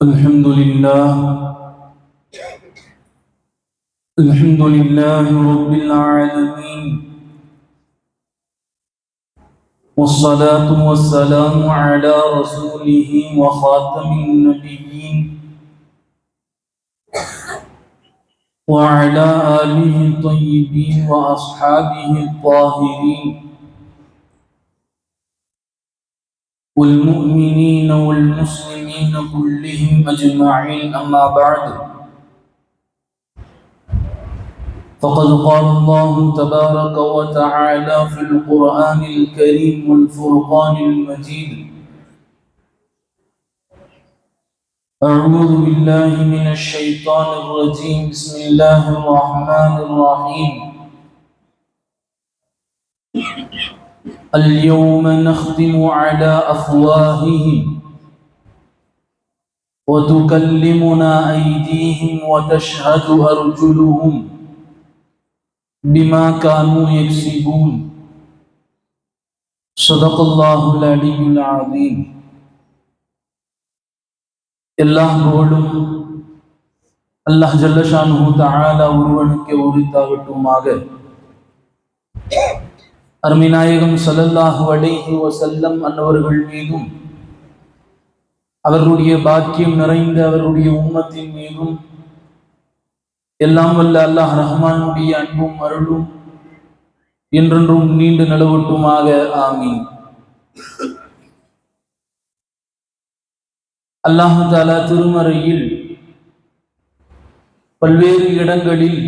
الحمد لله رب العالمين، والصلاة والسلام على رسوله وخاتم النبيين وعلى آله الطيبين وأصحابه الطاهرين والمؤمنين والمسلمين كلهم أجمعين. أما بعد، فقد قال الله تبارك وتعالى في القرآن الكريم والفرقان المجيد: أعوذ بالله من الشيطان الرجيم. بسم الله الرحمن الرحيم. اليوم نختم على أفواههم وتكلمنا أيديهم وتشهد أرجلهم بما كانوا يكسبون. صدق الله العلي العظيم. எல்லாம் புகழும் அல்லாஹ் ஜல்ல ஷானுஹு தஆலா ஒருவனுக்கு உரித்தாகட்டுமாக. அருமைநாயகம் ஸல்லல்லாஹு அலைஹி வஸல்லம் அன்னவர்கள் மீதும் அவர்களுடைய பாக்கியம் நிறைந்த அவர்களுடைய உம்மத்தின் மீதும் எல்லாம் வல்ல அல்லாஹ் ரஹ்மானுடைய அன்பும் அருளும் என்றென்றும் நீண்டு நிலவட்டுமாக. ஆமீன். அல்லாஹ் தஆலா திருமறையில் பல்வேறு இடங்களில்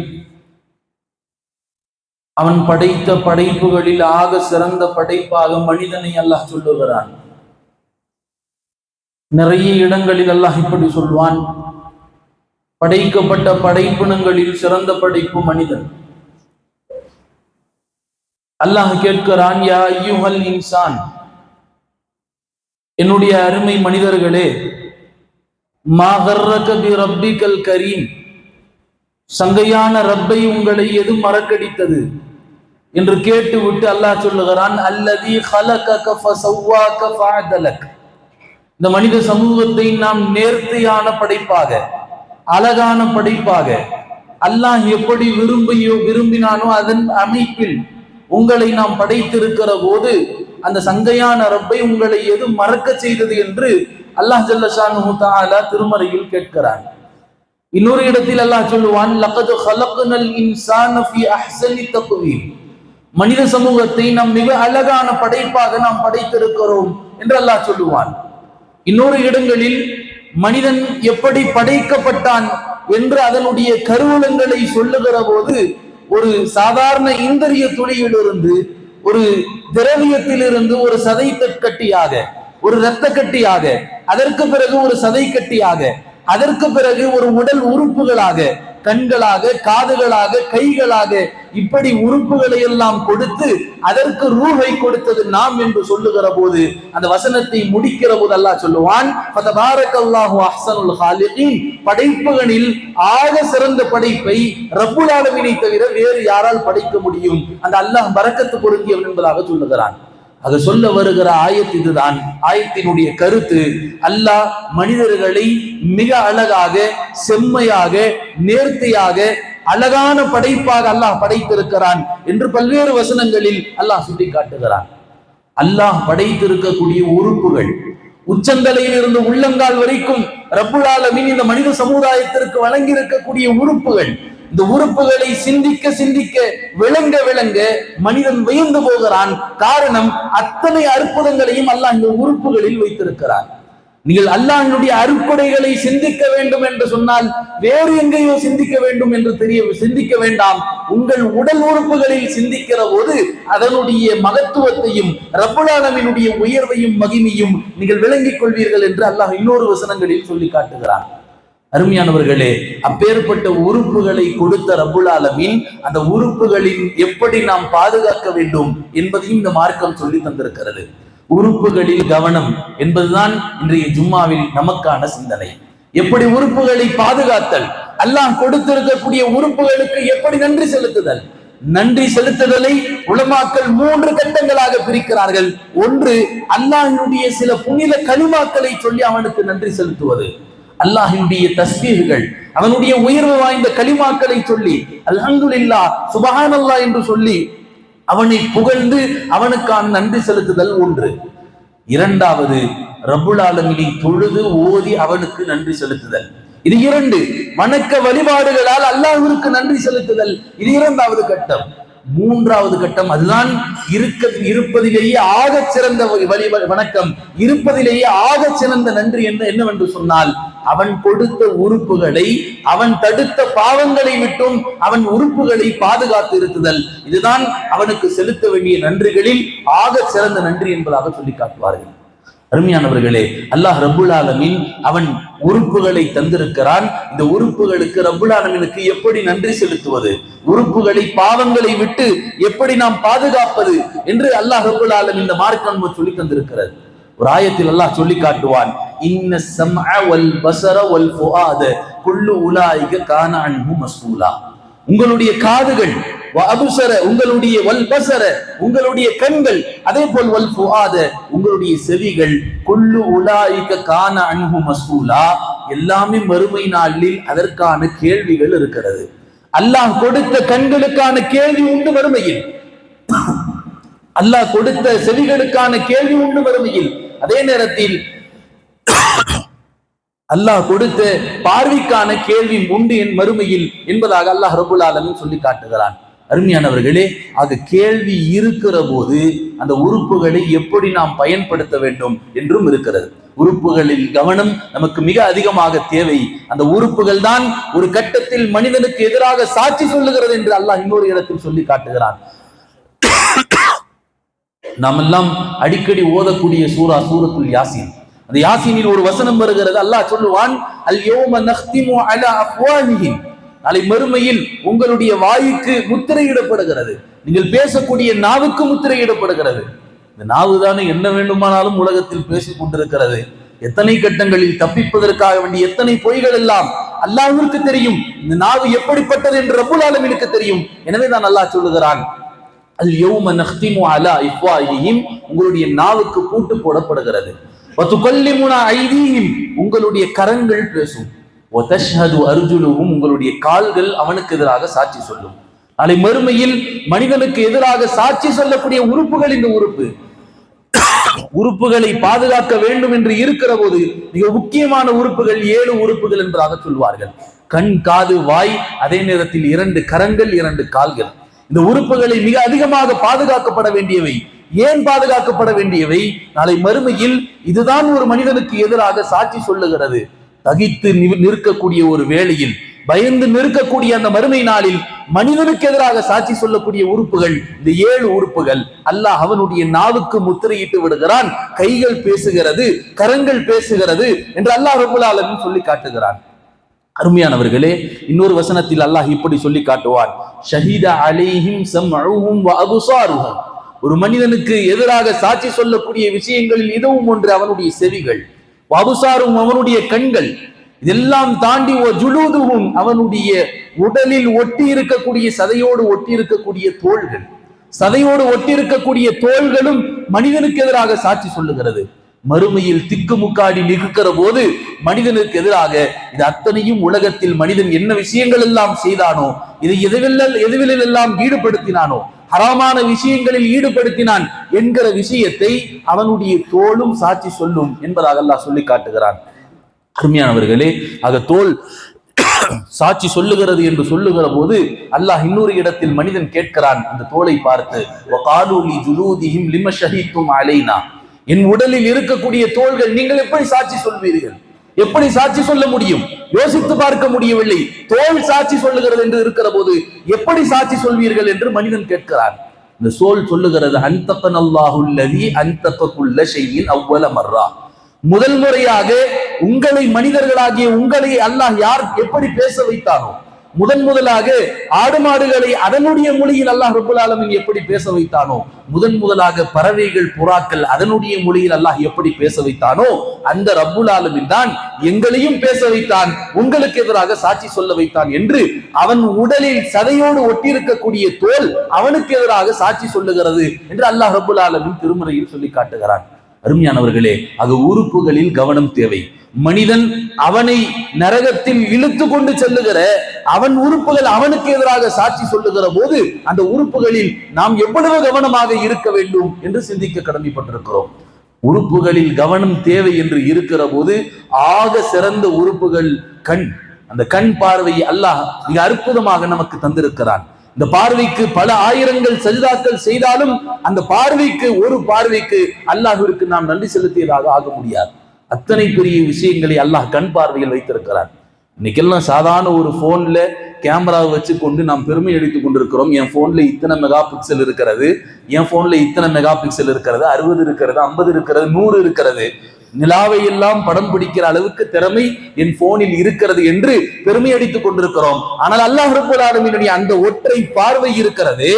அவன் படைத்த படைப்புகளில் ஆக சிறந்த படைப்பாக மனிதனை அல்லாஹ் சொல்லுகிறான். நிறைய இடங்களில் அல்லாஹ் இப்படி சொல்வான்: படைக்கப்பட்ட படைப்பினங்களில் சிறந்த படைப்பு மனிதன். அல்லாஹ் கேட்கிறான்: யா அய்யுஹல் இன்சான், என்னுடைய அருமை மனிதர்களே, மா கர்ரக பி ரப்பிக்கல் கரீம், சங்கையான ரப்பை உங்களை எது மறக்கடித்தது என்று கேட்டுவிட்டு அல்லாஹ் சொல்லுகிறான்: அல்லதி ஹலகக ஃபஸவ்வாக ஃபஅதலக். இந்த மனித சமூகத்தை நாம் நேர்த்தியான படைப்பாக, அழகான படைப்பாக அல்லாஹ் எப்படி விரும்பினானோ அதன் அமைப்பில் உங்களை நாம் படைத்திருக்கிற போது அந்த சங்கையான ரப்பை உங்களை எது மறக்க செய்தது என்று அல்லாஹ் ஜல்ல ஷானுஹு தஆலா திருமறையில் கேட்கிறான். இன்னொரு இடத்தில் அல்லாஹ் சொல்லுவான்: லகத் ஹலக்னல் இன்சான ஃபீ அஹ்ஸனி தக்வீம். மனித சமூகத்தை நாம் மிக அழகான படைப்பாக நாம் படைத்திருக்கிறோம் என்று அல்லாஹ் சொல்லுவான். இன்னொரு இடங்களில் மனிதன் எப்படி படைக்கப்பட்டான் என்று அதனுடைய கருவூலங்களை சொல்லுகிற போது ஒரு சாதாரண இந்திரிய துளியிலிருந்து, ஒரு திரவியத்திலிருந்து ஒரு சதை கட்டியாக, ஒரு இரத்த கட்டியாக, அதற்கு பிறகு ஒரு சதை கட்டியாக, அதற்கு பிறகு ஒரு உடல் உறுப்புகளாக, கண்களாக, காதுகளாக, கைகளாக, இப்படி உறுப்புகளை எல்லாம் கொடுத்து அதற்கு ரூஹை கொடுத்தது நாம் என்று சொல்லுகிற போது அந்த வசனத்தை முடிக்கிற போது அல்லாஹ் சொல்லுவான்: ஃபதபாரக்கல்லாஹு அஹ்ஸனுல் காலிகீன். படைப்புகளில் ஆக சிறந்த படைப்பை ரப்புல் ஆலமீனை தவிர வேறு யாரால் படைக்க முடியும்? அந்த அல்லாஹ் பரக்கத்து பொருந்தியவன் என்பதாக சொல்லுகிறான். அது சொல்ல வருகிற ஆயத் இதுதான். ஆயத்தினுடைய கருத்து: அல்லாஹ் மனிதர்களை மிக அழகாக, செம்மையாக, நேர்த்தியாக, அழகான படைப்பாக அல்லாஹ் படைத்திருக்கிறான் என்று பல்வேறு வசனங்களில் அல்லாஹ் சுட்டி காட்டுகிறான். அல்லாஹ் படைத்திருக்கக்கூடிய உறுப்புகள், உச்சந்தலையில் இருந்து உள்ளங்கால் வரைக்கும் ரப்புல் ஆலமீன் இந்த மனித சமுதாயத்திற்கு வழங்கி இருக்கக்கூடிய உறுப்புகள், இந்த உறுப்புகளை சிந்திக்க சிந்திக்க, விளங்க விளங்க மனிதன் வியந்து போகிறான். காரணம், அத்தனை அற்புதங்களையும் அல்லாஹ் இந்த உறுப்புகளில் வைத்திருக்கிறான். நீங்கள் அல்லாஹ்வுடைய அருட்கொடைகளை சிந்திக்க வேண்டும் என்று சொன்னால் வேறு எங்கேயோ சிந்திக்க வேண்டும் என்று சிந்திக்க வேண்டாம். உங்கள் உடல் உறுப்புகளில் சிந்திக்கிற போது அதனுடைய மகத்துவத்தையும் ரப்புல் ஆலமீனுடைய உயர்வையும் மகிமையும் நீங்கள் விளங்கிக் கொள்வீர்கள் என்று அல்லாஹ் இன்னொரு வசனங்களில் சொல்லி காட்டுகிறான். அருமையானவர்களே, அப்பேற்பட்ட உறுப்புகளை கொடுத்த ரப்புல் ஆலமீன் அந்த உறுப்புகளின் எப்படி நாம் பாதுகாக்க வேண்டும் என்பதையும் இந்த மார்க்கம் சொல்லி தந்திருக்கிறது. உறுப்புகளில் கவனம் என்பதுதான் இன்றைய ஜும்மாவில் நமக்கான சிந்தனை. எப்படி உறுப்புகளை பாதுகாத்தல், அல்லாஹ் கொடுத்திருக்கக்கூடிய உறுப்புகளுக்கு எப்படி நன்றி செலுத்துதல். நன்றி செலுத்துதலை உலமாக்கள் 3 கட்டங்களாக பிரிக்கிறார்கள். ஒன்று, அல்லாஹ்வுடைய சில புனித கலிமாக்களை சொல்லி அவனுக்கு நன்றி செலுத்துவது. அல்லாஹ்வினுடைய தஸ்பீஹ்கள், அவனுடைய உயர்வு வாய்ந்த கலிமாக்களை சொல்லி அல்ஹம்துலில்லாஹ் சுப்ஹானல்லாஹ் என்று சொல்லி அவனை புகழ்ந்து அவனுக்கான நன்றி செலுத்துதல் ஒன்று. இரண்டாவது, ரப்புல் ஆலமீனை தொழுது ஓதி அவனுக்கு நன்றி செலுத்துதல். இது இரண்டு. வணக்க வழிபாடுகளால் அல்லாஹ்விற்கு நன்றி செலுத்துதல், இது இரண்டாவது கட்டம். மூன்றாவது கட்டம், அதுதான் இருப்பதிலேயே ஆக சிறந்த வணக்கம், இருப்பதிலேயே ஆக சிறந்த நன்றி என்னவென்று சொன்னால், அவன் கொடுத்த உறுப்புகளை, அவன் தடுத்த பாவங்களை விட்டும் அவன் உறுப்புகளை பாதுகாத்து இருத்துதல், இதுதான் அவனுக்கு செலுத்த வேண்டிய நன்றிகளில் ஆக சிறந்த நன்றி என்பதாக சொல்லி காட்டுவார்கள். அருமையானவர்களே, அல்லாஹ் ரப்புல் ஆலமீன் அவன் உறுப்புகளை தந்திருக்கிறான். இந்த உறுப்புகளுக்கு ரப்புல் ஆலமீனுக்கு எப்படி நன்றி செலுத்துவது, உறுப்புகளை பாவங்களை விட்டு எப்படி நாம் பாதுகாப்பது என்று அல்லாஹ் ரப்புல் ஆலமீன் இந்த மார்க்கம் சொல்லி தந்திருக்கிறது. ஒரு ஆயத்தில் அல்லாஹ் சொல்லி காட்டுவான், இன்ன ஸம்அ வல் பஸர வல் ஃபுஆத குல்லு உலாயிக கான அன்ஹு மஸ்ஊலா. உங்களுடைய காதுகள், வஅப்ஸர உங்களுடைய, வல் பஸர உங்களுடைய கண்கள், அதே போல் வல் ஃபுஆத உங்களுடைய செவிகள், குல்லு உலாயிக கான அன்ஹு மஸ்ஊலா, எல்லாமே மறுமை நாளில் அதற்கான கேள்விகள் இருக்கிறது. அல்லாஹ் கொடுத்த கண்களுக்கான கேள்வி உண்டு மறுமையில், அல்லாஹ் கொடுத்த செவிகளுக்கான கேள்வி உண்டு மறுமையில், அதே நேரத்தில் அல்லாஹ் கொடுத்த பார்வைக்கான கேள்வி உண்டு என் மறுமையில் என்பதாக அல்லாஹ் ரப்புல் ஆலமீன் சொல்லி காட்டுகிறான். அருமையானவர்களே, ஆக கேள்வி இருக்கிற போது அந்த உறுப்புகளை எப்படி நாம் பயன்படுத்த வேண்டும் என்றும் இருக்கிறது. உறுப்புகளில் கவனம் நமக்கு மிக அதிகமாக தேவை. அந்த உறுப்புகள் தான் ஒரு கட்டத்தில் மனிதனுக்கு எதிராக சாட்சி சொல்லுகிறது என்று அல்லாஹ் இன்னொரு இடத்தில் சொல்லி காட்டுகிறான். நாம் எல்லாம் அடிக்கடி ஓதக்கூடிய சூரத்துல் யாசீன். அந்த யாசீனில் ஒரு வசனம் வருகிறது. அல்லாஹ் சொல்லுவான், அல் யௌம நக்திமு அலா அஃப்வாஹிஹிம், நாளை மறுமையில் உங்களுடைய வாய்க்கு முத்திரையிடப்படுகிறது, நீங்கள் பேசக்கூடிய நாவுக்கு முத்திரையிடப்படுகிறது. இந்த நாவு தானே என்ன வேண்டுமானாலும் உலகத்தில் பேசிக் கொண்டிருக்கிறது. எத்தனை கட்டங்களில் தப்பிப்பதற்காக வேண்டிய எத்தனை பொய்கள் எல்லாம் அல்லாஹ்விற்கு தெரியும். இந்த நாவு எப்படிப்பட்டது என்று ரப்புல் ஆலமீனுக்கு தெரியும். எனவே தான் அல்லாஹ் சொல்லுகிறான், அல் யௌம நக்திமு அலா அஃப்வாஹிஹிம், உங்களுடைய நாவுக்கு பூட்டு போடப்படுகிறது. வதுகல்லிமுனா ஐதீஹிம், உங்களுடைய கரங்கள் பேசும். வதஷ்ஹது அர்ஜுலுஹும், உங்களுடைய கால்கள் அவனுக்கு எதிராக சாட்சி சொல்லும். நாளை மறுமையில் மனிதனுக்கு எதிராக சாட்சி சொல்லக்கூடிய உறுப்புகள் இந்த உறுப்புகளை பாதுகாக்க வேண்டும் என்று இருக்கிற போது மிக முக்கியமான உறுப்புகள் 7 உறுப்புகள் என்பதாக சொல்வார்கள். கண், காது, வாய், அதே நேரத்தில் 2 கரங்கள், 2 கால்கள். இந்த உறுப்புகளை மிக அதிகமாக பாதுகாக்கப்பட வேண்டியவை. ஏன் பாதுகாக்கப்பட வேண்டியவை? நாளை மறுமையில் இதுதான் ஒரு மனிதனுக்கு எதிராக சாட்சி சொல்லுகிறது. தகித்து நிற்கக்கூடிய ஒரு வேளையில், பயந்து நிற்கக்கூடிய அந்த மறுமை நாளில் மனிதனுக்கு எதிராக சாட்சி சொல்லக்கூடிய உறுப்புகள் இந்த 7 உறுப்புகள். அல்லாஹ் அவனுடைய நாவுக்கு முத்திரையிட்டு விடுகிறான். கைகள் பேசுகிறது, கரங்கள் பேசுகிறது என்று அல்லாஹ் ரப்புல் ஆலமீன் சொல்லி காட்டுகிறான். அருமையானவர்களே, இன்னொரு வசனத்தில் அல்லாஹ் இப்படி சொல்லி காட்டுவான், ஷஹீத அலைஹிம் ஸம்உஹும் வ அப்சாருஹும், ஒரு மனிதனுக்கு எதிராக சாட்சி சொல்லக்கூடிய விஷயங்களில் இதுவும் ஒன்று அவனுடைய செவிகள், வஅப்சாரும் அவனுடைய கண்கள், இதெல்லாம் தாண்டி ஜுலூதுஹும் அவனுடைய உடலில் ஒட்டி இருக்கக்கூடிய சதையோடு ஒட்டி இருக்கக்கூடிய தோள்கள், சதையோடு ஒட்டி இருக்கக்கூடிய தோள்களும் மனிதனுக்கு எதிராக சாட்சி சொல்லுகிறது. மறுமையில் திக்குமுக்காடி நிற்கிற போது மனிதனுக்கு எதிராக இது அத்தனையும் உலகத்தில் மனிதன் என்ன விஷயங்கள் எல்லாம் செய்தானோ, இது எதுவெல்லாம் ஈடுபடுத்தினானோ, ஹராமான விஷயங்களில் ஈடுபடுத்தினான் என்கிற விஷயத்தை அவனுடைய தோளும் சாட்சி சொல்லும் என்பதாக அல்லாஹ் சொல்லி காட்டுகிறான். அருமையானவர்களே, ஆக தோல் சாட்சி சொல்லுகிறது என்று சொல்லுகிற போது அல்லாஹ் இன்னொரு இடத்தில் மனிதன் கேட்கிறான் அந்த தோலை பார்த்து, வகாலு லி ஜுலூதிஹிம் லிம ஷஹீதும் அலைனா, என் உடலில் இருக்கக்கூடிய தோள்கள் நீங்கள் எப்படி சாட்சி சொல்வீர்கள்? எப்படி சாட்சி சொல்ல முடியும்? யோசித்து பார்க்க முடியவில்லை. தோல் சாட்சி சொல்லுகிறது என்று இருக்கிற போது எப்படி சாட்சி சொல்வீர்கள் என்று மனிதன் கேட்கிறான். இந்த சோல் சொல்லுகிறது, அன்தகனல்லாஹுல்லதி அன்தக குல்ல ஷைஇன் அவ்வல மர்ரா, முதல் முறையாக உங்களை, மனிதர்களாகிய உங்களை அல்லாஹ் யார் எப்படி பேச வைத்தானோ, முதலாக ஆடு மாடுகளை அதனுடைய மொழியில் அல்லாஹ் ரப்புல் ஆலமீன் எப்படி பேச வைத்தானோ, முதலாக பறவைகள், புறாக்கள் அதனுடைய மொழியில் அல்லாஹ் எப்படி பேச வைத்தானோ, அந்த ரப்புல் ஆலமீன் தான் எங்களையும் பேச வைத்தான், உங்களுக்கு எதிராக சாட்சி சொல்ல வைத்தான் என்று அவன் உடலில் சதையோடு ஒட்டியிருக்கக்கூடிய தோல் அவனுக்கு எதிராக சாட்சி சொல்லுகிறது என்று அல்லாஹ் ரப்புல் ஆலமீன் திருமறையில் சொல்லி காட்டுகிறான். அருமையானவர்களே, ஆக உறுப்புகளில் கவனம் தேவை. மனிதன் அவனை நரகத்தில் இழுத்து கொண்டு செல்லுகிற அவன் உறுப்புகள் அவனுக்கு எதிராக சாட்சி சொல்லுகிற போது அந்த உறுப்புகளில் நாம் எவ்வளவு கவனமாக இருக்க வேண்டும் என்று சிந்திக்க கடமைப்பட்டிருக்கிறோம். உறுப்புகளில் கவனம் தேவை என்று இருக்கிற போது ஆக சிறந்த உறுப்புகள் கண். அந்த கண் பார்வையை அல்லாஹ் மிக அற்புதமாக நமக்கு தந்திருக்கிறான். இந்த பார்வைக்கு பல ஆயிரங்கள் சஜிதாக்கள் செய்தாலும் அந்த பார்வைக்கு ஒரு பார்வைக்கு அல்லாஹ்விற்கு நாம் நன்றி செலுத்தியதாக ஆக முடியாது. அத்தனை பெரிய விஷயங்களை அல்லாஹ் கண் பார்வையில் வைத்திருக்கிறான். இன்னைக்கெல்லாம் சாதாரண ஒரு போன்ல கேமராவை வச்சு கொண்டு நாம் பெருமை அடித்துக் கொண்டிருக்கிறோம். என் போன்ல இத்தனை மெகா பிக்சல் இருக்கிறது, என் போன்ல இத்தனை மெகா பிக்சல் இருக்கிறது, 60 இருக்கிறது, 50 இருக்கிறது, 100 இருக்கிறது, நிலாவை எல்லாம் படம் பிடிக்கிற அளவுக்கு திறமை என் போனில் இருக்கிறது என்று பெருமை அடித்துக் கொண்டிருக்கிறோம். ஆனால் அல்லாஹ் ரப்பல் ஆலமீனுடைய அந்த ஒற்றை பார்வை இருக்கிறது.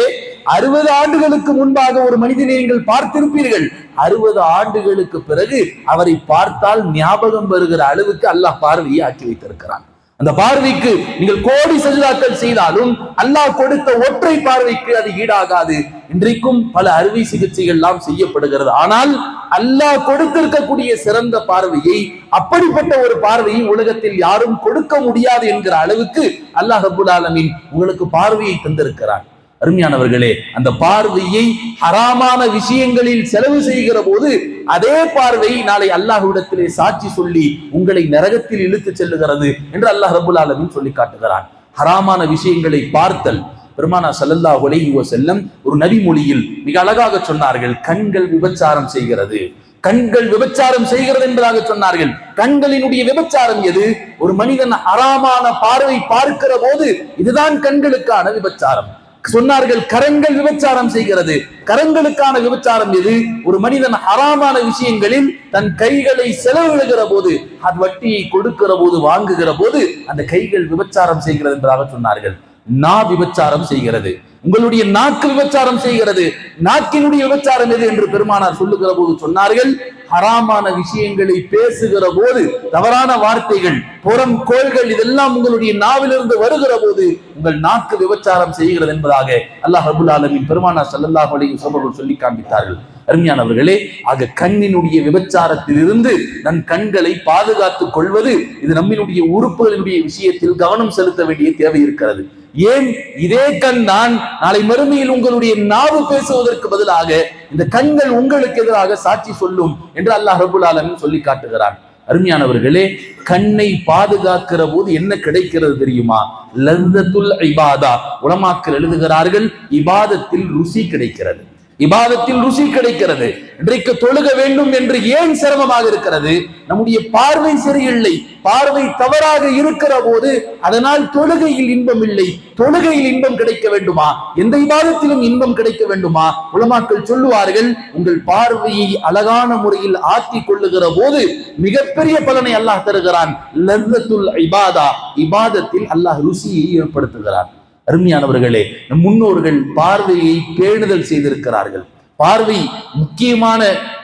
60 ஆண்டுகளுக்கு முன்பாக ஒரு மனிதனை நீங்கள் பார்த்திருப்பீர்கள். 60 ஆண்டுகளுக்கு பிறகு அவரை பார்த்தால் ஞாபகம் வருகிற அளவுக்கு அல்லாஹ் பார்வையை ஆக்கி வைத்திருக்கிறான். அந்த பார்வைக்கு நீங்கள் கோடி சஜிதாக்கள் செய்தாலும் அல்லாஹ் கொடுத்த ஒற்றை பார்வைக்கு அது ஈடாகாது. இன்றைக்கும் பல அறுவை சிகிச்சைகள் எல்லாம் செய்யப்படுகிறது. ஆனால் அல்லாஹ் கொடுத்திருக்கக்கூடிய சிறந்த பார்வையை, அப்படிப்பட்ட ஒரு பார்வையை உலகத்தில் யாரும் கொடுக்க முடியாது என்கிற அளவுக்கு அல்லாஹ் ரப்பல் ஆலமீன் உங்களுக்கு பார்வையை தந்திருக்கிறான். அருமையானவர்களே, அந்த பார்வையை ஹராமான விஷயங்களில் செலவு செய்கிற போது அதே பார்வை நாளை அல்லாஹ்விடத்திலே சாட்சி சொல்லி உங்களை நரகத்தில் இழுத்து செல்லுகிறது என்று அல்லாஹ் ரப்பல் ஆலமீன் சொல்லி காட்டுகிறான். ஹராமான விஷயங்களை பார்த்தல், பெருமானார் ஸல்லல்லாஹு அலைஹி வஸல்லம் ஒரு நபி மொழியில் மிக அழகாக சொன்னார்கள். கண்கள் விபச்சாரம் செய்கிறது, கண்கள் விபச்சாரம் செய்கிறது என்பதாக சொன்னார்கள். கண்களினுடைய விபச்சாரம் எது? ஒரு மனிதன் ஹராமான பார்வை பார்க்கிற போது இதுதான் கண்களுக்கான விபச்சாரம். சொன்னார்கள் கரங்கள் விபச்சாரம் செய்கிறது. கரங்களுக்கான விபச்சாரம் எது? ஒரு மனிதன் ஹராமான விஷயங்களில் தன் கைகளை செலவிடுகிற போது, அது வட்டியை கொடுக்கிற போது, வாங்குகிற போது அந்த கைகள் விபச்சாரம் செய்கிறது என்பதாக சொன்னார்கள். நா விபச்சாரம் செய்கிறது, உங்களுடைய நாக்கு விபச்சாரம் செய்கிறது. நாக்கினுடைய விபச்சாரம் எது என்று பெருமானார் சொல்லுகிற போது சொன்னார்கள், ஹராமான விஷயங்களை பேசுகிற போது, தவறான வார்த்தைகள், புறம் கோள்கள் இதெல்லாம் உங்களுடைய நாவிலிருந்து வருகிற போது உங்கள் நாக்கு விபச்சாரம் செய்கிறது என்பதாக அல்லாஹ் ரப்பல் ஆலமீன் பெருமானார் ஸல்லல்லாஹு அலைஹி வஸல்லம் சொல்லி காண்பித்தார்கள். அருமையானவர்களே, ஆக கண்ணினுடைய விபச்சாரத்தில் இருந்து நம் கண்களை பாதுகாத்துக் கொள்வது, இது நம்மினுடைய உறுப்புகளினுடைய விஷயத்தில் கவனம் செலுத்த வேண்டிய தேவை இருக்கிறது. ஏன் இதே கண் தான் நாளை மறுமையில் உங்களுடைய நாவு பேசுவதற்கு பதிலாக இந்த கண்கள் உங்களுக்கு எதிராக சாட்சி சொல்லும் என்று அல்லாஹ் ரப்பல் ஆலமீன் சொல்லி காட்டுகிறான். அருமையானவர்களே, கண்ணை பாதுகாக்கிற போது என்ன கிடைக்கிறது தெரியுமா? லzzத்துல் இபாதா. உலமாக்கள் எழுதுகிறார்கள், இபாதத்தில் ருசி கிடைக்கிறது, இபாதத்தில் ருசி கிடைக்கிறது. இன்றைக்கு தொழுக வேண்டும் என்று ஏன் சிரமமாக இருக்கிறது? நம்முடைய பார்வை சரியில்லை, பார்வை தவறாக இருக்கிற போது அதனால் தொழுகையில் இன்பம் இல்லை. தொழுகையில் இன்பம் கிடைக்க வேண்டுமா? எந்த இபாதத்திலும் இன்பம் கிடைக்க வேண்டுமா? உலமாக்கள் சொல்லுவார்கள், உங்கள் பார்வையை அழகான முறையில் ஆக்கி கொள்ளுகிற போது மிகப்பெரிய பலனை அல்லாஹ் தருகிறான். லzzத்துல் இபாதா, இபாதத்தில் அல்லாஹ் ருசியை ஏற்படுத்துகிறான். அருமையானவர்களே, நம் முன்னோர்கள் பார்வையை பேணுதல் செய்திருக்கிறார்கள். பார்வை முக்கியமான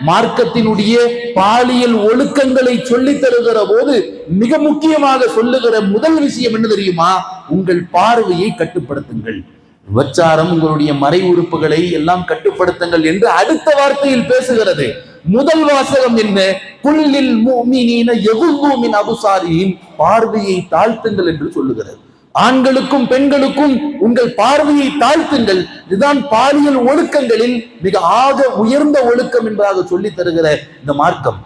மார்க்கத்தினுடைய பாலியல் ஒழுக்கங்களை சொல்லி தருகிற போது மிக முக்கியமாக சொல்லுகிற முதல் விஷயம் என்ன தெரியுமா? உங்கள் பார்வையை கட்டுப்படுத்துங்கள். விபச்சாரம், உங்களுடைய மறை உறுப்புகளை எல்லாம் கட்டுப்படுத்துங்கள் என்று அடுத்த வார்த்தையில் பேசுகிறது. முதல் வாசகம் என்ன? குல்லில் முஃமினீன யகுல்லூ மின் அப்சாரிஹிம், பார்வையை தாழ்த்துங்கள் என்று சொல்லுகிறது. ஆண்களுக்கும் பெண்களுக்கும் உங்கள் பார்வையை தாழ்த்துங்கள். இதுதான் பாலியல் ஒழுக்கங்களில் மிக ஆக உயர்ந்த ஒழுக்கம் என்பதாக சொல்லி தருகிற இந்த மார்க்கம்.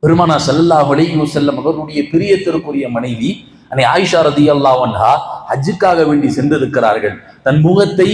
பெருமானார் ஸல்லல்லாஹு அலைஹி வஸல்லம் அவர்களுடைய பிரியத்திற்குரிய மனைவி அன்னை ஆயிஷா ரலியல்லாஹு அன்ஹா ஹஜ்ஜுக்காக வேண்டி சென்றிருக்கிறார்கள். தன் முகத்தை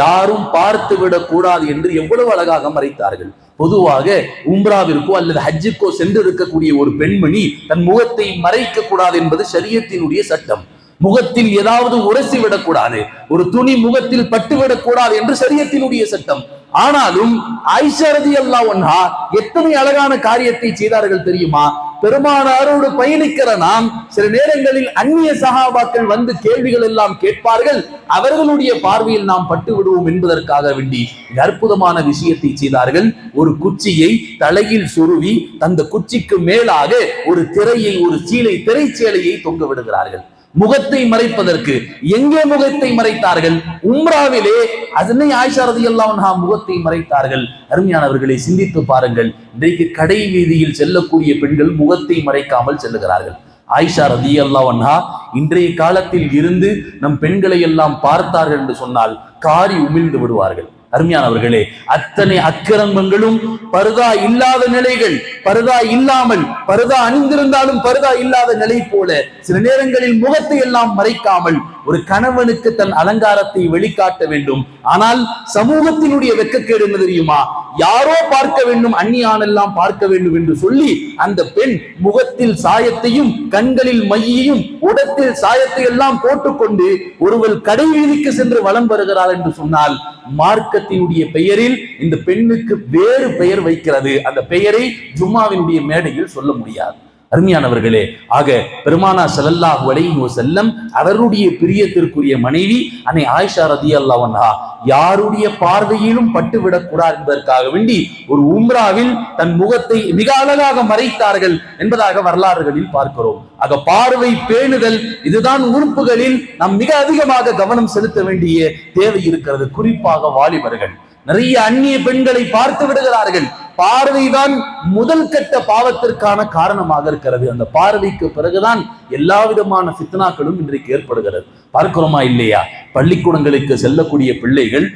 யாரும் பார்த்து விடக் கூடாது என்று எவ்வளவு அழகாக மறைத்தார்கள். பொதுவாக உம்ராவிற்கோ அல்லது ஹஜ்ஜுக்கோ சென்று இருக்கக்கூடிய ஒரு பெண்மணி தன் முகத்தை மறைக்க கூடாது என்பது ஷரியத்தினுடைய சட்டம். முகத்தில் ஏதாவது உரசி விடக்கூடாது, ஒரு துணி முகத்தில் பட்டுவிடக்கூடாது என்று ஷரியத்தினுடைய சட்டம். ஆனாலும் ஆயிஷா ரலியல்லாஹு அன்ஹா எத்தனை அழகான காரியத்தை செய்தார்கள் தெரியுமா? பெருமானாரோடு பயணிக்கிற நாம் சில நேரங்களில் அந்நிய சஹாபாக்கள் வந்து கேள்விகள் எல்லாம் கேட்பார்கள், அவர்களுடைய பார்வையில் நாம் பட்டு விடுவோம் என்பதற்காக வேண்டி அற்புதமான விஷயத்தை செய்தார்கள். ஒரு குச்சியை தலையில் சுருவி அந்த குச்சிக்கு மேலாக ஒரு திரையை, ஒரு திரைச்சேலையை தொங்க விடுகிறார்கள். முகத்தை மறைப்பதற்கு. எங்கே முகத்தை மறைத்தார்கள்? உம்ராவிலே அதனை ஆயிஷா ரலியல்லாஹு அன்ஹா முகத்தை மறைத்தார்கள். அருமையானவர்களை சிந்தித்து பாருங்கள். இன்றைக்கு கடை வீதியில் செல்லக்கூடிய பெண்கள் முகத்தை மறைக்காமல் செல்லுகிறார்கள். ஆயிஷா ரலியல்லாஹு அன்ஹா இன்றைய காலத்தில் இருந்து நம் பெண்களை எல்லாம் பார்த்தார்கள் என்று சொன்னால் காரி உமிழ்ந்து விடுவார்கள். அருமையானவர்களே, அத்தனை அக்கிரமங்களும் பர்தா இல்லாத நிலைகள், பர்தா இல்லாமல், பர்தா அணிந்திருந்தாலும் பர்தா இல்லாத நிலை போல சில நேரங்களில் முகத்தை எல்லாம் மறைக்காமல் ஒரு கணவனுக்கு தன் அலங்காரத்தை வெளிக்காட்ட வேண்டும். ஆனால் சமூகத்தினுடைய வெட்கக்கேடு என்ன தெரியுமா? யாரோ பார்க்க வேண்டும், அந்நியானெல்லாம் பார்க்க வேண்டும் என்று சொல்லி அந்த பெண் முகத்தில் சாயத்தையும் கண்களில் மையையும் உடத்தில் சாயத்தை எல்லாம் போட்டுக்கொண்டு ஒருவர் கடை வீதிக்கு சென்று வலம் வருகிறார் என்று சொன்னால் மார்க்கத்தினுடைய பெயரில் இந்த பெண்ணுக்கு வேறு பெயர் வைக்கிறது. அந்த பெயரை ஜும்மாவினுடைய மேடையில் சொல்ல முடியாது. அருமையானவர்களே, ஆக பெருமானார் ஸல்லல்லாஹு அலைஹி வஸல்லம் அவருடைய பிரியத்திற்குரிய மனைவி அன்னை ஆயிஷா ரலியல்லாஹு அன்ஹா யாருடைய பார்வையிலும் பட்டுவிடக் கூடாது என்பதற்காக வேண்டி ஒரு உம்ராவில் தன் முகத்தை மிக அழகாக மறைத்தார்கள் என்பதாக வரலாறுகளில் பார்க்கிறோம். ஆக பார்வை பேணுதல் இதுதான் உறுப்புகளில் நாம் மிக அதிகமாக கவனம் செலுத்த வேண்டிய தேவை இருக்கிறது. குறிப்பாக வாலிபர்கள் நிறைய அந்நிய பெண்களை பார்த்து விடுகிறார்கள். பார்வைதான் முதல் கட்ட பாவத்திற்கான காரணமாக இருக்கிறது. அந்த பார்வைக்கு பிறகுதான் எல்லா விதமான ஃபித்னாக்களும் இன்றைக்கு ஏற்படுகிறது. பார்க்கிறோமா இல்லையா? பள்ளிக்கூடங்களுக்கு செல்லக்கூடிய பிள்ளைகள்,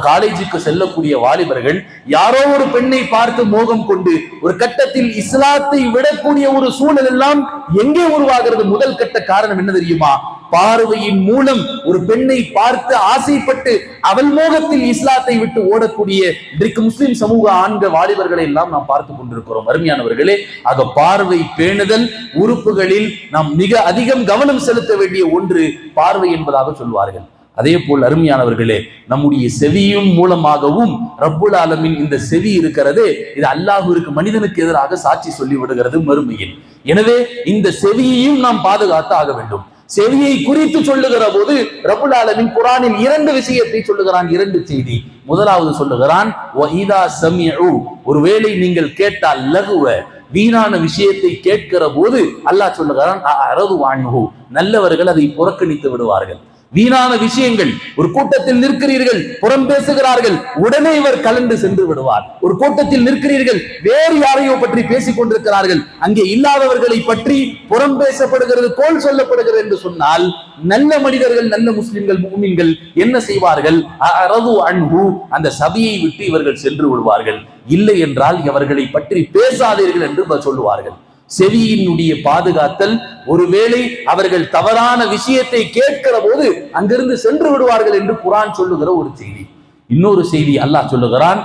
காலேஜுக்கு செல்லக்கூடிய வாலிபர்கள் யாரோ ஒரு பெண்ணை பார்த்து மோகம் கொண்டு ஒரு கட்டத்தில் இஸ்லாத்தை விடக்கூடிய ஒரு சூழல் எல்லாம் எங்கே உருவாகிறது? முதல் கட்ட காரணம் என்ன தெரியுமா? பார்வையின் மூலம் ஒரு பெண்ணை பார்த்து ஆசைப்பட்டு அவள் மோகத்தில் இஸ்லாத்தை விட்டு ஓடக்கூடிய இன்றைக்கு முஸ்லிம் சமூக ஆண்கள் வாலிபர்களை எல்லாம் நாம் பார்த்து கொண்டிருக்கிறோம். அருமையானவர்களே, ஆக பார்வை பேணுதல் உறுப்புகளில் நாம் மிக அதிகம் கவனம் செலுத்த வேண்டிய ஒன்று பார்வை என்பதாக சொல்வார்கள். அதே போல் அருமையானவர்களே, நம்முடைய செவியும் மூலமாகவும் ரப்புல் ஆலமீன் இந்த செவி இருக்கிறது, இது அல்லாஹ்விற்கு மனிதனுக்கு எதிராக சாட்சி சொல்லி விடுகிறது மறுமையில். எனவே இந்த செவியையும் நாம் பாதுகாத்து ஆக வேண்டும். செவியை குறித்து சொல்லுகிற போது ரப்புல் ஆலமீன் குர்ஆனில் 2 விஷயத்தை சொல்லுகிறான், 2 செய்தி. முதலாவது சொல்லுகிறான், ஒருவேளை நீங்கள் கேட்டால் லகுவ வீணான விஷயத்தை கேட்கிற போது அல்லாஹ் சொல்லுகிறான், நல்லவர்கள் அதை புறக்கணித்து விடுவார்கள். வீணான விஷயங்கள், ஒரு கூட்டத்தில் நிற்கிறீர்கள், புறம் பேசுகிறார்கள், உடனே இவர் கலந்து சென்று விடுவார். ஒரு கூட்டத்தில் நிற்கிறீர்கள், வேறு யாரையோ பற்றி பேசிக் கொண்டிருக்கிறார்கள், அங்கே இல்லாதவர்களை பற்றி புறம் பேசப்படுகிறது, கோல் சொல்லப்படுகிறது என்று சொன்னால் நல்ல மனிதர்கள், நல்ல முஸ்லிம்கள், முஃமின்கள் என்ன செய்வார்கள்? அந்த சபையை விட்டு இவர்கள் சென்று விடுவார்கள். இல்லை என்றால் இவர்களை பற்றி பேசாதீர்கள் என்று சொல்லுவார்கள். செவியினுடைய பாதுகாத்தல், ஒருவேளை அவர்கள் தவறான விஷயத்தை கேட்கிற போது அங்கிருந்து சென்று விடுவார்கள் என்று குர்ஆன் சொல்லுகிற ஒரு செய்தி. இன்னொரு செய்தி அல்லாஹ் சொல்லுகிறான்,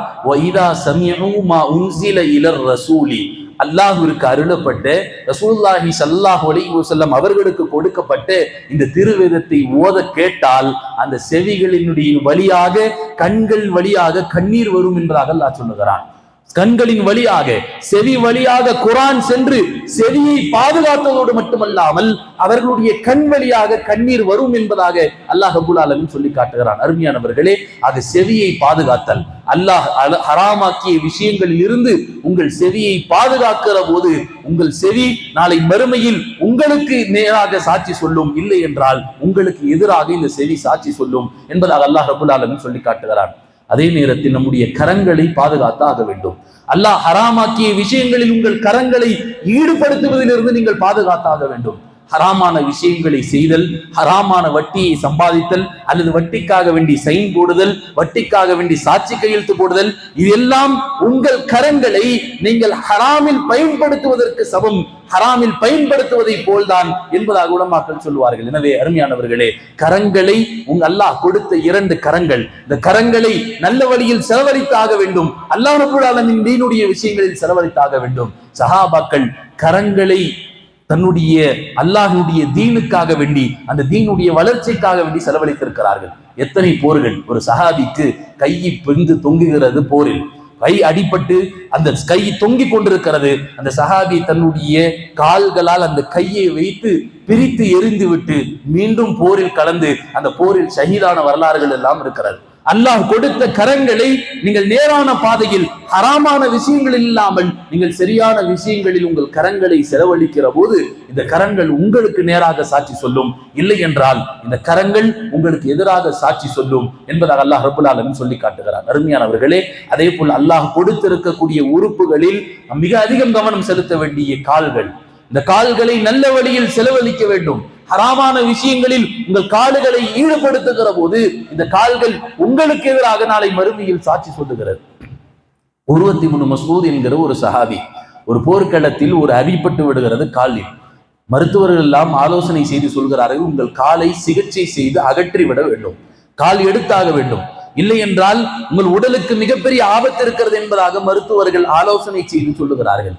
அல்லாஹ்விற்கு அருளப்பட்ட ரசூலுல்லாஹி ஸல்லல்லாஹு அலைஹி வஸல்லம் அவர்களுக்கு கொடுக்கப்பட்ட இந்த திருவேதத்தை ஓத கேட்டால் அந்த செவிகளினுடைய வழியாக, கண்கள் வழியாக கண்ணீர் வரும் என்பதாக அல்லாஹ் சொல்லுகிறான். கண்களின் வழியாக, செவி வழியாக குர்ஆன் சென்று செவியை பாதுகாத்ததோடு மட்டுமல்லாமல் அவர்களுடைய கண் வழியாக கண்ணீர் வரும் என்பதாக அல்லாஹ் ரப்பல் ஆலமீன் சொல்லி காட்டுகிறான். அருமையானவர்களே, அது செவியை பாதுகாத்தல். அல்லாஹ் ஹராமாக்கிய விஷயங்களில் இருந்து உங்கள் செவியை பாதுகாக்கிற போது உங்கள் செவி நாளை மறுமையில் உங்களுக்கு நேராக சாட்சி சொல்லும், இல்லை என்றால் உங்களுக்கு எதிராக இந்த செவி சாட்சி சொல்லும் என்பதாக அல்லாஹ் ரப்பல் ஆலமீன் சொல்லி காட்டுகிறான். அதே நேரத்தில் நம்முடைய கரங்களை பாதுகாத்து ஆக வேண்டும். அல்லாஹ் ஹராமாக்கிய விஷயங்களில் உங்கள் கரங்களை ஈடுபடுத்துவதிலிருந்து நீங்கள் பாதுகாத்தாக வேண்டும். ஹராமான விஷயங்களை செய்தல், ஹராமான வட்டியை சம்பாதித்தல், அல்லது வட்டிக்காக வேண்டி சைன் போடுதல், வட்டிக்காக வேண்டி சாட்சி கையெழுத்து போடுதல், இதெல்லாம் உங்கள் கரங்களை நீங்கள் ஹராமில் பயன்படுத்துவதற்கு சமம், ஹராமில் பயன்படுத்துவதை போல்தான் என்பதாக உலமாக்கள் சொல்வார்கள். எனவே அருமையானவர்களே, கரங்களை அல்லாஹ் கொடுத்த 2 கரங்கள், இந்த கரங்களை நல்ல வழியில் செலவழித்தாக வேண்டும். அல்லாஹ் ரப்பல் ஆலமீன் தீனுடைய விஷயங்களில் செலவழித்தாக வேண்டும். சஹாபாக்கள் கரங்களை தன்னுடைய அல்லாஹ்வுடைய தீனுக்காக வேண்டி, அந்த தீனுடைய வளர்ச்சிக்காக வேண்டி செலவழித்திருக்கிறார்கள். எத்தனை போர்கள்! ஒரு சஹாபிக்கு கையை பிரிந்து தொங்குகிறது போரில், கை அடிபட்டு அந்த கை தொங்கிக் கொண்டிருக்கிறது. அந்த சஹாபி தன்னுடைய கால்களால் அந்த கையை வைத்து பிரித்து எரிந்து விட்டு மீண்டும் போரில் கலந்து அந்த போரில் ஷஹீதான வரலாறுகள் எல்லாம் இருக்கிறது. அல்லாஹ் கொடுத்த கரங்களை நீங்கள் நேரான பாதையில் ஹராமான விஷயங்களில் இல்லாமல் நீங்கள் சரியான விஷயங்களில் உங்கள் கரங்களை செலவழிக்கிற போது இந்த கரங்கள் உங்களுக்கு நேராக சாட்சி சொல்லும், இல்லை என்றால் இந்த கரங்கள் உங்களுக்கு எதிராக சாட்சி சொல்லும் என்பதாக அல்லாஹ் ரப்பல் ஆலமீன் சொல்லி காட்டுகிறார். அருமையானவர்களே, அதே போல் அல்லாஹ் கொடுத்திருக்கக்கூடிய உறுப்புகளில் மிக அதிகம் கவனம் செலுத்த வேண்டிய கால்கள். இந்த கால்களை நல்ல வழியில் செலவழிக்க வேண்டும். ஹராமான விஷயங்களில் உங்கள் கால்களை ஈடுபடுத்துகிற போது இந்த கால்கள் உங்களுக்கு எதிராக நாளை மறுமையில் சாட்சி சொல்லுகிறது. உர்வத் இப்னு மஸ்ஊத் என்கிற ஒரு சஹாபி ஒரு போர்க்களத்தில் ஒரு அடிபட்டு விடுகிறது காலில். மருத்துவர்கள் எல்லாம் ஆலோசனை செய்து சொல்கிறார்கள், உங்கள் காலை சிகிச்சை செய்து அகற்றிவிட வேண்டும், கால் எடுத்தாக வேண்டும், இல்லை என்றால் உங்கள் உடலுக்கு மிகப்பெரிய ஆபத்து இருக்கிறது என்பதாக மருத்துவர்கள் ஆலோசனை செய்து சொல்லுகிறார்கள்.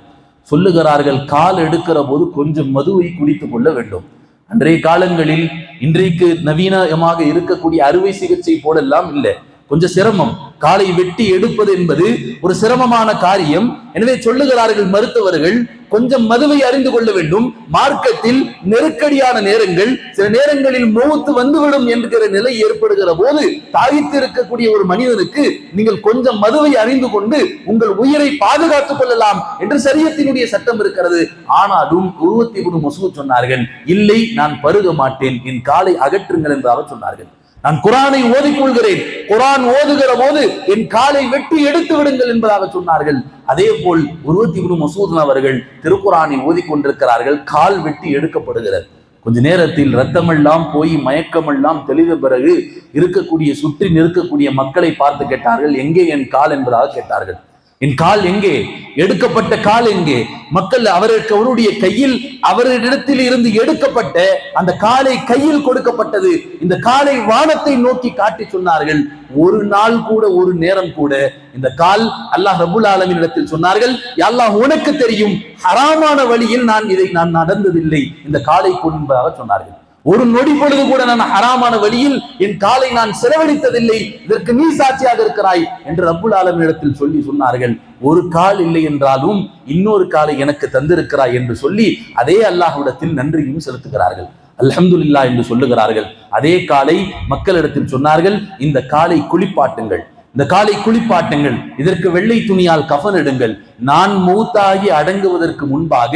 கால் எடுக்கிற போது கொஞ்சம் மதுவை குடித்துக் கொள்ள வேண்டும். அன்றைய காலங்களில் இன்றைக்கு நவீனமாக இருக்கக்கூடிய அறுவை சிகிச்சை போலெல்லாம் இல்லை, கொஞ்சம் சிரமம். காலை வெட்டி எடுப்பது என்பது ஒரு சிரமமான காரியம். எனவே சொல்லுகிறார்கள் மருத்துவர்கள், கொஞ்சம் மதுவை அறிந்து கொள்ள வேண்டும். மார்க்கத்தில் நெருக்கடியான நேரங்கள், சில நேரங்களில் மௌத்து வந்துவிடும் என்கிற நிலை ஏற்படுகிற போது தாய்த்து இருக்கக்கூடிய ஒரு மனிதனுக்கு நீங்கள் கொஞ்சம் மதுவை அறிந்து கொண்டு உங்கள் உயிரை பாதுகாத்துக் கொள்ளலாம் என்று ஷரியத்தினுடைய சட்டம் இருக்கிறது. ஆனாலும் உர்வத் இப்னு மஸ்ஊத் சொன்னார்கள், இல்லை, நான் பருக மாட்டேன், என் காலை அகற்றுங்கள் என்றாக சொன்னார்கள். நான் குரானை ஓதிக்கொள்கிறேன், குரான் ஓதுகிற போது என் காலை வெட்டி எடுத்து விடுங்கள் என்பதாக சொன்னார்கள். அதே போல் உர்வத் இப்னு மஸ்ஊத் அவர்கள் திருக்குரானை ஓதிக்கொண்டிருக்கிறார்கள், கால் வெட்டி எடுக்கப்படுகிறது. கொஞ்ச நேரத்தில் ரத்தமெல்லாம் போய் மயக்கமெல்லாம் தெளிந்த பிறகு இருக்கக்கூடிய சுற்றி நிற்கக்கூடிய மக்களை பார்த்து கேட்டார்கள், எங்கே என் கால் என்பதாக கேட்டார்கள். என் கால் எங்கே, எடுக்கப்பட்ட கால் எங்கே? மக்கள் அவருடைய கையில், அவரிடத்தில் இருந்து எடுக்கப்பட்ட அந்த காலை கையில் கொடுக்கப்பட்டது. இந்த காலை வானத்தை நோக்கி காட்டி சொன்னார்கள். ஒரு நாள் கூட, ஒரு நேரம் கூட இந்த கால் அல்லாஹ் ரப்புல் ஆலமீன் இடத்தில் சொன்னார்கள், யா அல்லாஹ், உனக்கு தெரியும், ஹராமான வழியில் நான் நடந்ததில்லை, இந்த காலை கொண்டதாக சொன்னார்கள். ஒரு நொடி பொழுது கூட நான் ஹராமான வழியில் என் காலை நான் செலவழித்ததில்லை, இதற்கு நீ சாட்சியாக இருக்கிறாய் என்று ரப்புல் ஆலமீன் இடத்தில் சொன்னார்கள். ஒரு கால் இல்லை என்றாலும் இன்னொரு காலை எனக்கு தந்திருக்கிறாய் என்று சொல்லி அதே அல்லாஹ்விடத்தில் நன்றியும் செலுத்துகிறார்கள். அல்ஹம்துலில்லாஹ் என்று சொல்லுகிறார்கள். அதே காலை மக்களிடத்தில் சொன்னார்கள், இந்த காலை குளிப்பாட்டுங்கள், இந்த காலை குளிப்பாட்டுங்கள், இதற்கு வெள்ளை துணியால் கஃன் எடுங்கள், நான் மௌத்தாகி அடங்குவதற்கு முன்பாக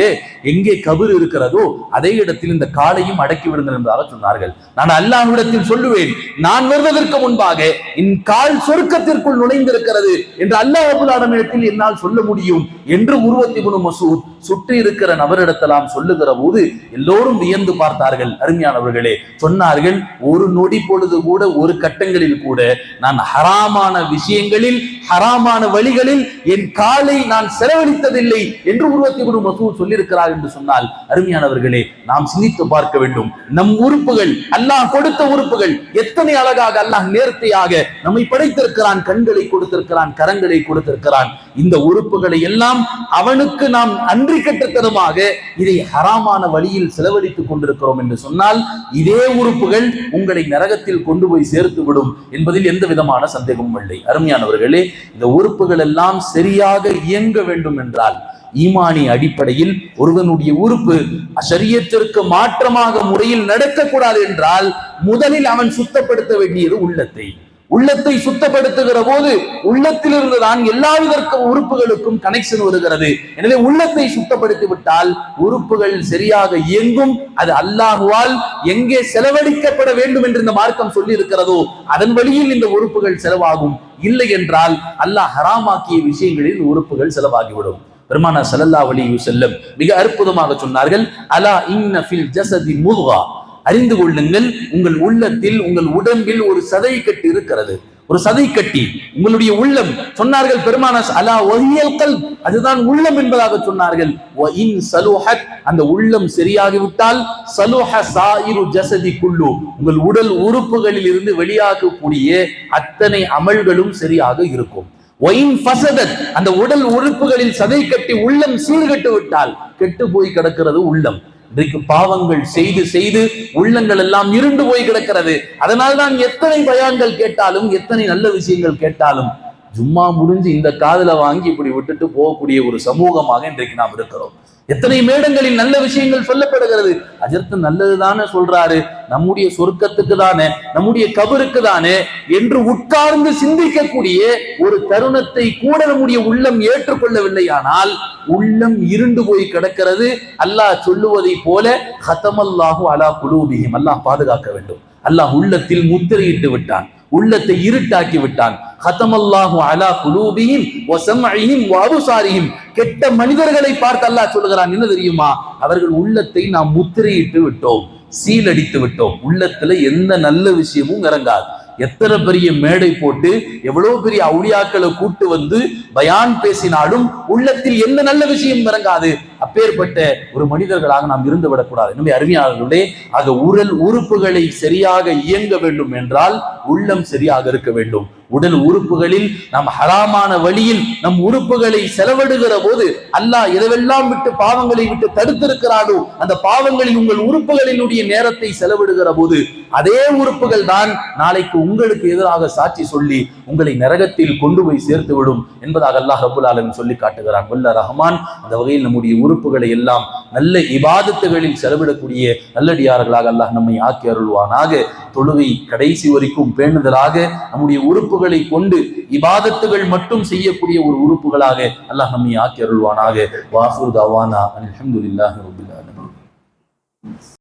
எங்கே கபர் இருக்கிறதோ அதே இடத்தில் இந்த காலையும் அடக்கி விடுங்கள் என்பதாக சொன்னார்கள். நான் அல்லாஹ்விடத்தில் சொல்லுவேன், நான் வருவதற்கு முன்பாக என் கால் சொர்க்கத்திற்குள் நுழைந்திருக்கிறது என்று அல்லாஹ் ரப்புல் ஆலமீனிடத்தில் என்னால் சொல்ல முடியும் என்று உர்வத் இப்னு மஸ்ஊத் சுற்றி இருக்கிற நபரிடத்தெல்லாம் சொல்லுகிற போது எல்லோரும் வியந்து பார்த்தார்கள். அருமையானவர்களே, சொன்னார்கள், ஒரு நொடி பொழுது கூட, ஒரு கட்டங்களில் கூட நான் ஹராமான விஷயங்களில், ஹராமான வழிகளில் என் காலை நான் செலவழித்ததில்லை என்று உர்வத் இப்னு மஸ்ஊத் சொல்லியிருக்கிறார் என்று சொன்னால், அருமையானவர்களே, நாம் சிந்தித்து பார்க்க வேண்டும். நம் உறுப்புகள், அல்லாஹ் கொடுத்த உறுப்புகள் எத்தனை அழகாக அல்லாஹ் நேர்த்தியாக நம்மை படைத்திருக்கிறான். கண்களை கொடுத்திருக்கிறான், கரங்களை கொடுத்திருக்கிறான். இந்த உறுப்புகளை எல்லாம் அவனுக்கு நாம் அன்றி கட்டத்தனமாக இதை ஹராமான வழியில் செலவழித்துக் கொண்டிருக்கிறோம் என்று சொன்னால், இதே உறுப்புகள் உங்களை நரகத்தில் கொண்டு போய் சேர்த்து விடும் என்பதில் எந்த விதமான சந்தேகமும் இல்லை. அருமையானவர்களே, இந்த உறுப்புகள் எல்லாம் சரியாக இயங்க வேண்டும் என்றால், ஈமானி அடிப்படையில் ஒருவனுடைய உறுப்பு ஷரியத்திற்கு மாற்றமாக முறையில் நடக்கக்கூடாது என்றால், முதலில் அவன் சுத்தப்படுத்த வேண்டியது உள்ளத்தை சுத்தப்படுத்துகிற போது உள்ளத்திலிருந்து தான் எல்லா விதற்கு உறுப்புகளுக்கும் கனெக்ஷன் வருகிறது. எனவே உள்ளத்தை சுத்தப்படுத்தி விட்டால் உறுப்புகள் சரியாக இயங்கும். அது அல்லாஹ்வால் எங்கே செலவழிக்கப்பட வேண்டும் என்று இந்த மார்க்கம் சொல்லி இருக்கிறதோ அதன் வழியில் இந்த உறுப்புகள் செலவாகும். இல்லை என்றால் அல்லாஹ் ஹராமாக்கிய விஷயங்களில் உறுப்புகள் செலவாகிவிடும். பெருமானார் ஸல்லல்லாஹு அலைஹி வஸல்லம் மிக அற்புதமாக சொன்னார்கள், அலா இன்ன ஃபில் ஜஸதி முத்கா, அறிந்து கொள்ளுங்கள், உங்கள் உள்ளத்தில், உங்கள் உடம்பில் ஒரு சதை கட்டி இருக்கிறது, ஒரு சதை கட்டி உங்களுடைய உள்ளம். சொன்னார்கள் பெருமானார், அலா வஹியல் கல்ப், அதுதான் உள்ளம் என்பதாக சொன்னார்கள். வ இன் சலுஹத், அந்த உள்ளம் சரியாகிவிட்டால் சலுஹ சாயிரு ஜஸதி குல்லு, உங்கள் உடல் உறுப்புகளில் இருந்து வெளியாகக்கூடிய அத்தனை அமல்களும் சரியாக இருக்கும். அந்த உடல் உறுப்புகளில் சதை கட்டி உள்ளம் சீர்கட்டு விட்டால் கெட்டு போய் கிடக்கிறது உள்ளம். இன்றைக்கு பாவங்கள் செய்து செய்து உள்ளங்கள் எல்லாம் இருண்டு போய் கிடக்கிறது. அதனால்தான் எத்தனை பயான்கள் கேட்டாலும், எத்தனை நல்ல விஷயங்கள் கேட்டாலும் ஜும்மா முடிஞ்சு இந்த காதுல வாங்கி இப்படி விட்டுட்டு போகக்கூடிய ஒரு சமூகமாக இன்றைக்கு நாம் இருக்கிறோம். எத்தனை மேடங்களில் நல்ல விஷயங்கள் சொல்லப்படுகிறது. அஜர்த்து நல்லதுதானே சொல்றாரு, நம்முடைய சொர்க்கத்துக்கு தானே, நம்முடைய கபருக்கு தானே என்று உட்கார்ந்து சிந்திக்கக்கூடிய ஒரு தருணத்தை கூட நம்முடைய உள்ளம் ஏற்றுக்கொள்ளவில்லை. ஆனால் உள்ளம் இருண்டு போய் கிடக்கிறது. அல்லாஹ் சொல்லுவதை போல ஹதமல்லாஹு அலா குலூபிஹிம், அல்லாஹ் பாதுகாக்க வேண்டும். அல்லாஹ் உள்ளத்தில் முத்திரையிட்டு விட்டான், உள்ளத்தை இருட்டாக்கி விட்டான். ஹதமல்லாஹு அலா குலூபிஹிம் வ ஸம்இஹிம் வ அப்சாரிஹிம். கெட்ட மனிதர்களை பார்த்து அல்லாஹ் சொல்கிறான், என்ன தெரியுமா? அவர்கள் உள்ளத்தை நாம் முத்திரையிட்டு விட்டோம், சீலடித்து விட்டோம். உள்ளத்துல எந்த நல்ல விஷயமும் இறங்காது. எத்தனை பெரிய மேடை போட்டு எவ்வளவு பெரிய அவுளியாக்களை கூட்டு வந்து பயான் பேசினாலும் உள்ளத்தில் எந்த நல்ல விஷயம் இறங்காது. அப்பேற்பட்ட ஒரு மனிதர்களாக நாம் இருந்து விடக்கூடாது. எனவே அருமையாளர்களே, ஆக உறுப்புகளை சரியாக இயங்க வேண்டும் என்றால் உள்ளம் சரியாக இருக்க வேண்டும். உடல் உறுப்புகளில் நாம் ஹராமான வழியில் நம் உறுப்புகளை செலவிடுகிற போது அல்லாஹ் எதெல்லாம் விட்டு பாவங்களை விட்டு தடுத்திருக்கிறானோ அந்த பாவங்களில் உங்கள் உறுப்புகளினுடைய நேரத்தை செலவிடுகிற போது அதே உறுப்புகள் தான் நாளைக்கு உங்களுக்கு எதிராக சாட்சி சொல்லி உங்களை நரகத்தில் கொண்டு போய் சேர்த்து விடும் என்பதாக அல்லாஹ் ரப்பல் ஆலமீன் சொல்லி காட்டுகிறான். வல்ல ரஹ்மான் அந்த வகையில் நம்முடைய உறுப்புகளை எல்லாம் நல்ல இபாதத்துகளில் செலவிடக்கூடிய நல்லடியார்களாக அல்லாஹ் நம்மை ஆக்கி அருள்வானாக. தொழுகை கடைசி வரைக்கும் பேணுதலாக நம்முடைய உறுப்புகளை கொண்டு இபாதத்துகள் மட்டும் செய்யக்கூடிய ஒரு உறுப்புகளாக அல்லாஹ் நம்மை ஆக்கி அருள்வானாக. வாஹிரு தஅவானா அல்ஹம்துலில்லாஹி ரப்பில் ஆலமீன்.